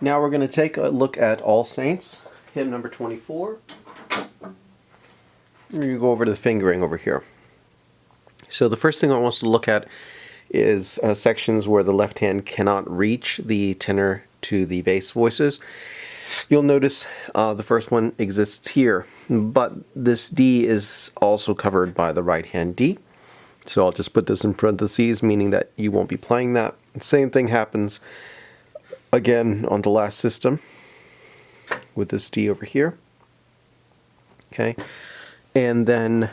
Now we're going to take a look at All Saints, hymn number 24. We're going to go over to the fingering over here. So the first thing I want us to look at is sections where the left hand cannot reach the tenor to the bass voices. You'll notice the first one exists here, but this D is also covered by the right hand D. So I'll just put this in parentheses, meaning that you won't be playing that. The same thing happens again on the last system with this D over here. Okay, and then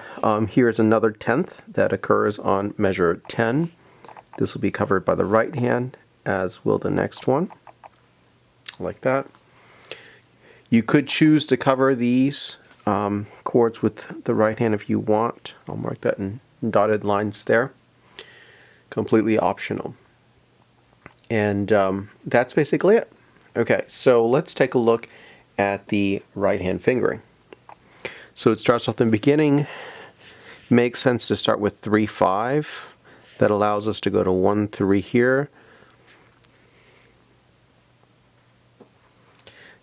here's another 10th that occurs on measure 10. This will be covered by the right hand, as will the next one, like that. You could choose to cover these chords with the right hand if you want. I'll mark that in dotted lines there. Completely optional. And that's basically it. Okay, so let's take a look at the right hand fingering. So it starts off in the beginning. Makes sense to start with 3-5. That allows us to go to 1-3 here.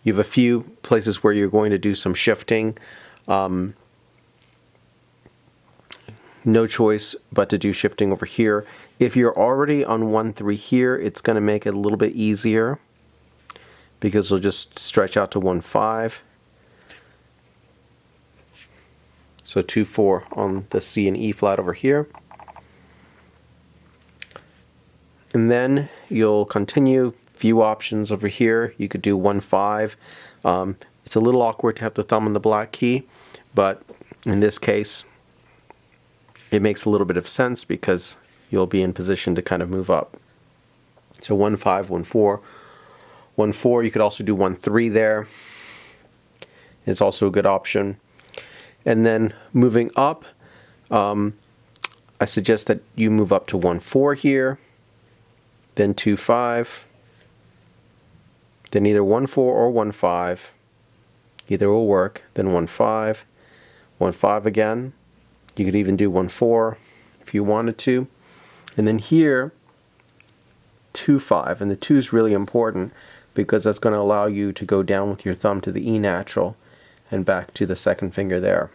You have a few places where you're going to do some shifting. No choice but to do shifting over here. If you're already on 1-3 here, it's going to make it a little bit easier because you'll just stretch out to 1-5. So 2-4 on the C and E flat over here. And then you'll continue. Few options over here. You could do 1-5. It's a little awkward to have the thumb on the black key, but in this case, it makes a little bit of sense because you'll be in position to kind of move up. So 1-5, 1-4, 1-4. You could also do 1-3 there. It's also a good option. And then moving up, I suggest that you move up to 1-4 here, then 2-5, then either 1-4 or 1-5. Either will work. Then 1-5, 1-5 again. You could even do 1-4 if you wanted to. And then here, 2-5. And the 2 is really important because that's going to allow you to go down with your thumb to the E natural and back to the second finger there.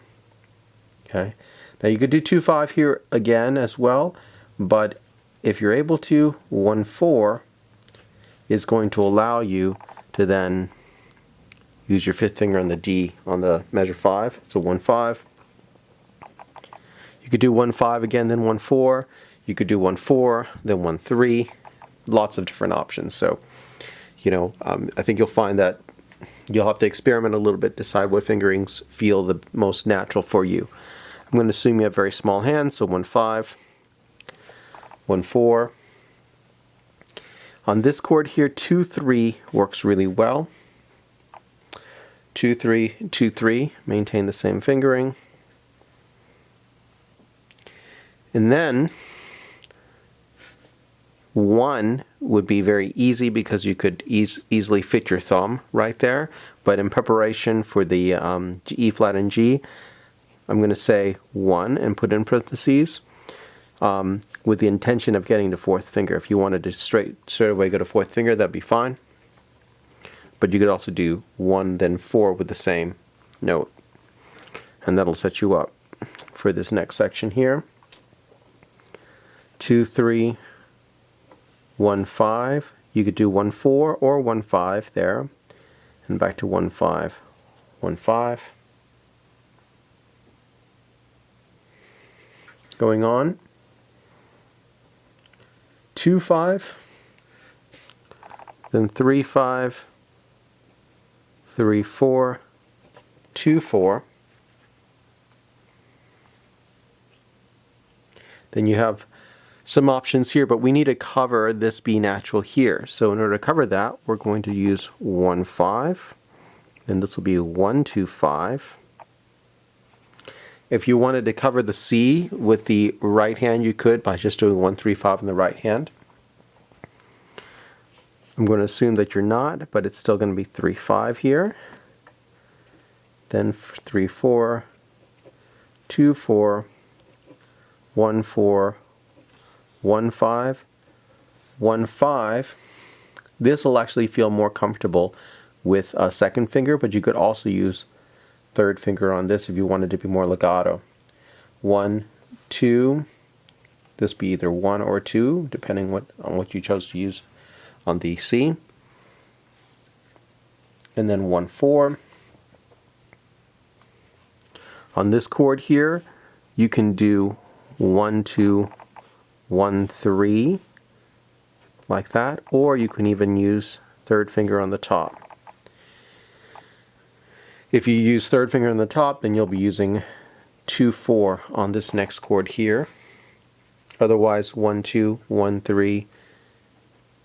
Okay. Now you could do 2-5 here again as well, but if you're able to, 1-4 is going to allow you to then use your fifth finger on the D on the measure 5. So 1-5. You could do 1-5 again, then 1-4. You could do 1-4, then 1-3. Lots of different options. So, I think you'll find that you'll have to experiment a little bit, decide what fingerings feel the most natural for you. I'm going to assume you have very small hands, so 1-5, 1-4. On this chord here, 2-3 works really well. 2-3, 2-3, maintain the same fingering. And then 1 would be very easy because you could easily fit your thumb right there. But in preparation for the E flat and G, I'm going to say 1 and put in parentheses with the intention of getting to fourth finger. If you wanted to straight away go to fourth finger, that'd be fine. But you could also do 1, then 4 with the same note. And that'll set you up for this next section here. 2-3, 1-5. You could do 1-4 or 1-5 there. And back to 1-5, 1-5. Going on. 2-5. Then 3-5. 3-4, 2-4. Then you have some options here, but we need to cover this B natural here. So in order to cover that, we're going to use 1-5, and this will be 1-2-5. If you wanted to cover the C with the right hand, you could by just doing 1-3-5 in the right hand. I'm going to assume that you're not, but it's still going to be 3-5 here. Then 3-4, 2-4, 1-4, 1-5, 1-5, This will actually feel more comfortable with a second finger, but you could also use third finger on this if you wanted to be more legato. 1, 2, this be either 1 or 2, depending on what you chose to use on the C. And then 1, 4. On this chord here, you can do 1, 2, 1, 3, like that, or you can even use third finger on the top. If you use third finger on the top, then you'll be using 2, 4 on this next chord here. Otherwise, 1, 2, 1, 3,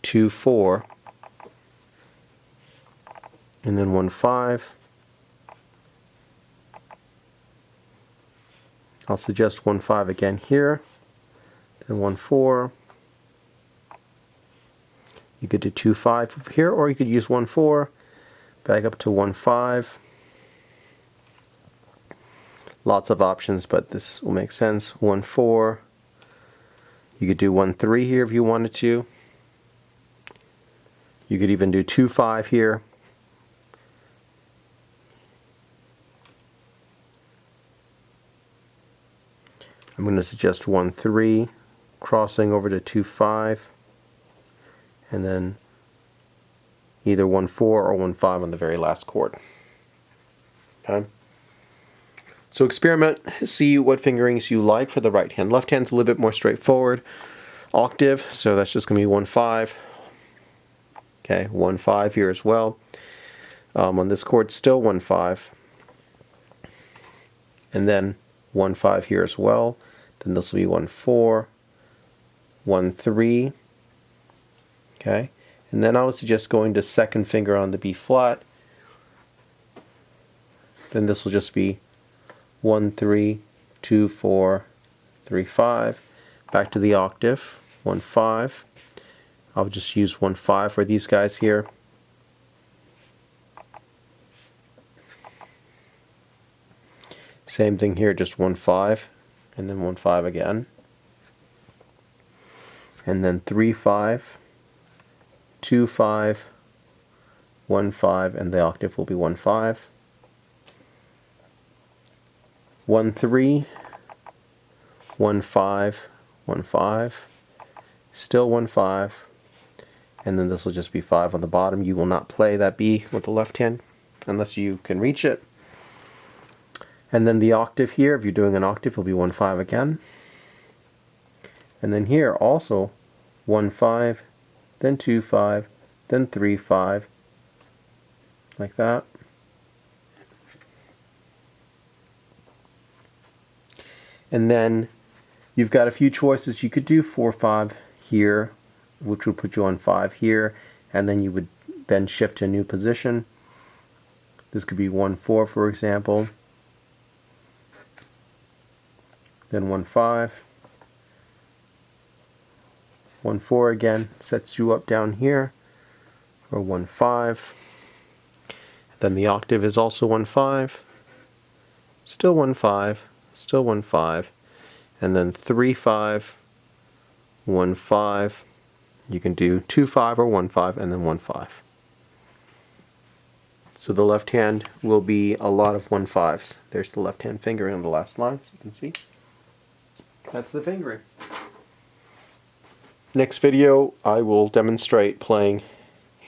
2, 4, and then 1, 5. I'll suggest 1, 5 again here, then 1, 4. You could do 2, 5 over here, or you could use 1, 4, back up to 1, 5. Lots of options, but this will make sense. 1, 4. You could do 1, 3 here if you wanted to. You could even do 2, 5 here. I'm going to suggest 1, 3, crossing over to 2, 5, and then either 1, 4 or 1, 5 on the very last chord. Okay? So experiment, see what fingerings you like for the right hand. Left hand's a little bit more straightforward. Octave, so that's just going to be 1, 5. Okay, 1, 5 here as well. On this chord, still 1, 5. And then 1, 5 here as well. Then this will be 1, 4, 1, 3. Okay, and then I would suggest going to second finger on the B flat. Then this will just be 1, 3, 2, 4, 3, 5. Back to the octave, 1, 5. I'll just use 1, 5 for these guys here. Same thing here, just 1, 5, and then 1, 5 again. And then 3, 5, 2, 5, 1, 5, and the octave will be 1, 5. 1, 3, 1, 5, 1, 5, still 1, 5, and then this will just be 5 on the bottom. You will not play that B with the left hand unless you can reach it. And then the octave here, if you're doing an octave, will be 1, 5 again. And then here also 1, 5, then 2, 5, then 3, 5, like that. And then you've got a few choices. You could do 4, 5 here, which would put you on 5 here, and then you would then shift to a new position. This could be 1, 4, for example. Then 1, 5. 1, 4 again sets you up down here for 1, 5. Then the octave is also 1, 5. Still 1, 5. Still 1, 5, and then 3, 5, 1, 5. You can do 2, 5 or 1, 5, and then 1, 5. So the left hand will be a lot of 1, 5s. There's the left hand fingering on the last line, so you can see. That's the fingering. Next video, I will demonstrate playing